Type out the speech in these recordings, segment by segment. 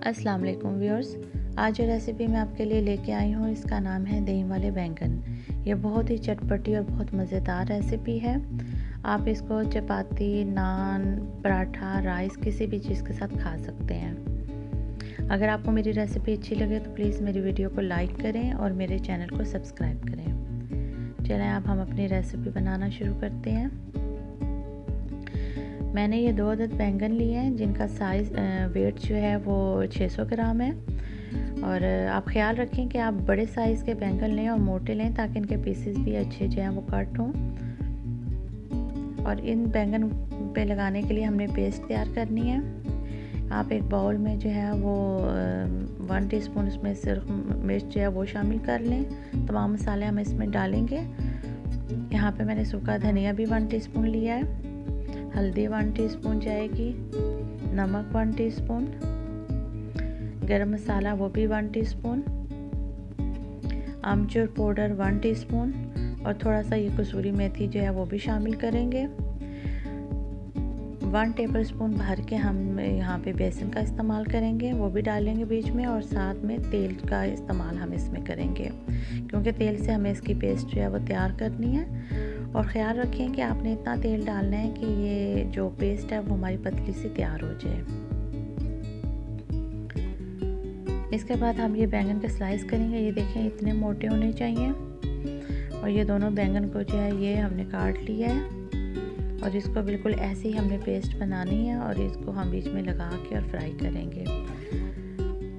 अस्सलाम वालेकुम व्यूअर्स। आज जो रेसिपी मैं आपके लिए लेके आई हूँ इसका नाम है दही वाले बैंगन। ये बहुत ही चटपटी और बहुत मज़ेदार रेसिपी है। आप इसको चपाती, नान, पराठा, राइस किसी भी चीज़ के साथ खा सकते हैं। अगर आपको मेरी रेसिपी अच्छी लगे तो प्लीज़ मेरी वीडियो को लाइक करें और मेरे चैनल को सब्सक्राइब करें। चलें अब हम अपनी रेसिपी बनाना शुरू करते हैं। मैंने ये 2 अदद बैंगन लिए हैं जिनका साइज़ वेट जो है वो 600 ग्राम है। और आप ख्याल रखें कि आप बड़े साइज़ के बैंगन लें और मोटे लें ताकि इनके पीसेस भी अच्छे जो हैं वो कट हों। और इन बैंगन पे लगाने के लिए हमने पेस्ट तैयार करनी है। आप एक बाउल में जो है वो 1 टीस्पून उसमें सिर्फ मिर्च जो है वो शामिल कर लें। तमाम मसाले हम इसमें डालेंगे। यहाँ पे मैंने सूखा धनिया भी 1 टीस्पून लिया है, हल्दी 1 टीस्पून जाएगी, नमक 1 टीस्पून, गरम मसाला वो भी 1 टीस्पून, आमचूर पाउडर 1 टीस्पून और थोड़ा सा ये कसूरी मेथी जो है वो भी शामिल करेंगे। 1 टेबलस्पून भर के हम यहाँ पे बेसन का इस्तेमाल करेंगे, वो भी डालेंगे बीच में। और साथ में तेल का इस्तेमाल हम इसमें करेंगे क्योंकि तेल से हमें इसकी पेस्ट जो है वो तैयार करनी है। और ख़्याल रखें कि आपने इतना तेल डालना है कि ये जो पेस्ट है वो हमारी पतली सी तैयार हो जाए। इसके बाद हम ये बैंगन के स्लाइस करेंगे। ये देखें इतने मोटे होने चाहिए। और ये दोनों बैंगन को जो है ये हमने काट लिया है और इसको बिल्कुल ऐसे ही हमने पेस्ट बनानी है और इसको हम बीच में लगा के और फ्राई करेंगे।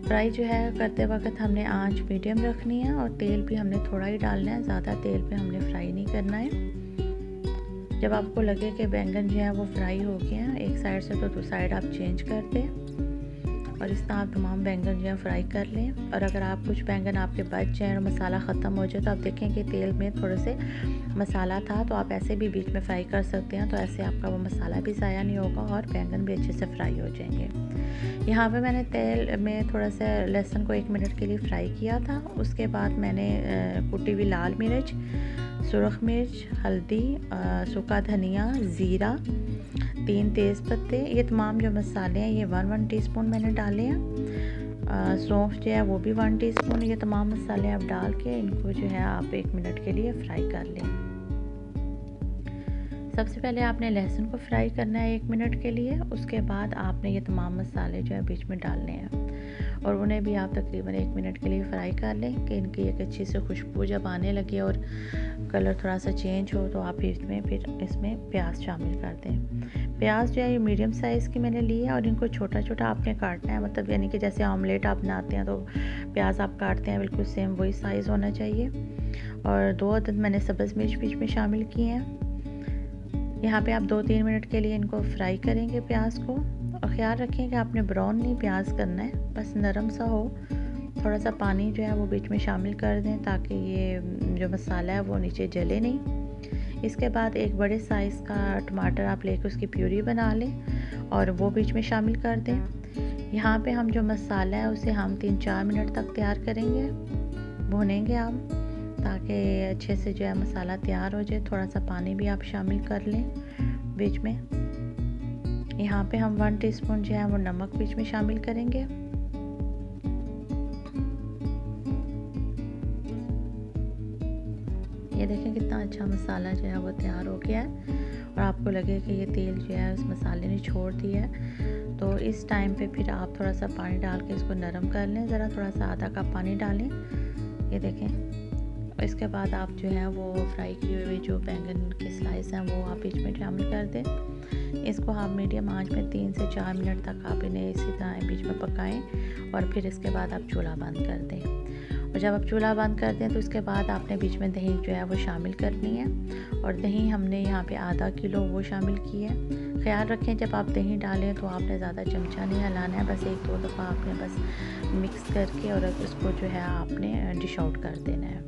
फ्राई जो है करते वक्त हमने आंच मीडियम रखनी है और तेल भी हमने थोड़ा ही डालना है, ज़्यादा तेल पे हमने फ्राई नहीं करना है। जब आपको लगे कि बैंगन जो है वो फ्राई हो गए हैं एक साइड से तो दूसरी साइड आप चेंज कर दें और इस तरह आप तमाम बैंगन जो है फ्राई कर लें। और अगर आप कुछ बैंगन आपके बच जाए और मसाला ख़त्म हो जाए तो आप देखें कि तेल में थोड़े से मसाला था तो आप ऐसे भी बीच में फ्राई कर सकते हैं। तो ऐसे आपका वो मसाला भी ज़ाया नहीं होगा और बैंगन भी अच्छे से फ्राई हो जाएंगे। यहाँ पे मैंने तेल में थोड़ा सा लहसुन को 1 मिनट के लिए फ्राई किया था। उसके बाद मैंने कुटी हुई लाल मिर्च, सुरख मिर्च, हल्दी, सूखा धनिया, ज़ीरा, 3 तेज़ पत्ते, ये तमाम जो मसाले हैं ये 1 टीस्पून मैंने डाले हैं। सौंफ जो है वो भी 1 टीस्पून। ये तमाम मसाले आप डाल के इनको जो है आप 1 मिनट के लिए फ्राई कर लें। सबसे पहले आपने लहसुन को फ्राई करना है 1 मिनट के लिए। उसके बाद आपने ये तमाम मसाले जो है बीच में डालने हैं और उन्हें भी आप तकरीबन 1 मिनट के लिए फ्राई कर लें कि इनकी एक अच्छी से खुशबू जब आने लगे और कलर थोड़ा सा चेंज हो तो आप इसमें प्याज शामिल कर दें। प्याज जो है ये मीडियम साइज़ की मैंने ली है और इनको छोटा छोटा आपने काटना है, मतलब यानी कि जैसे ऑमलेट आप बनाते हैं तो प्याज आप काटते हैं बिल्कुल सेम वही साइज़ होना चाहिए। और 2 अदद मैंने सब्ज़ मिर्च बीच में शामिल किए हैं। यहाँ पे आप 2-3 मिनट के लिए इनको फ्राई करेंगे प्याज को। और ख़्याल रखें कि आपने ब्राउन नहीं प्याज करना है, बस नरम सा हो। थोड़ा सा पानी जो है वो बीच में शामिल कर दें ताकि ये जो मसाला है वो नीचे जले नहीं। इसके बाद एक बड़े साइज़ का टमाटर आप लेकर उसकी प्यूरी बना लें और वो बीच में शामिल कर दें। यहाँ पे हम जो मसाला है उसे हम 3-4 मिनट तक तैयार करेंगे, भूनेंगे आप ताकि अच्छे से जो है मसाला तैयार हो जाए। थोड़ा सा पानी भी आप शामिल कर लें बीच में। यहाँ पे हम 1 टीस्पून जो है वो नमक बीच में शामिल करेंगे। ये देखें कितना अच्छा मसाला जो है वो तैयार हो गया है और आपको लगे कि ये तेल जो है उस मसाले ने छोड़ दिया है तो इस टाइम पे फिर आप थोड़ा सा पानी डाल के इसको नरम कर लें। ज़रा थोड़ा सा आधा कप पानी डालें। ये देखें। इसके बाद आप जो है वो फ्राई किए हुए जो बैंगन के स्लाइस हैं वो आप बीच में शामिल कर दें। इसको आप मीडियम आंच में 3 से 4 मिनट तक आप इन्हें इसी तरह बीच में पकाएं और फिर इसके बाद आप चूल्हा बंद कर दें। और जब आप चूल्हा बंद कर दें तो इसके बाद आपने बीच में दही जो है वो शामिल करनी है। और दही हमने यहाँ पे आधा किलो वो शामिल की है। ख्याल रखें जब आप दही डालें तो आपने ज़्यादा चमचा नहीं हिलाना है, बस 1-2 दफ़ा आपने बस मिक्स करके और उसको जो है आपने डिश आउट कर देना है।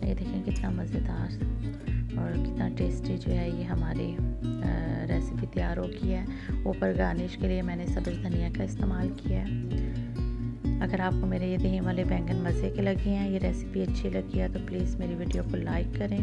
ये देखें कितना मज़ेदार और कितना टेस्टी जो है ये हमारी रेसिपी तैयार हो गई है। ऊपर गार्निश के लिए मैंने सब्ज़ धनिया का इस्तेमाल किया है। अगर आपको मेरे ये दही वाले बैंगन मज़े के लगे हैं, ये रेसिपी अच्छी लगी है तो प्लीज़ मेरी वीडियो को लाइक करें।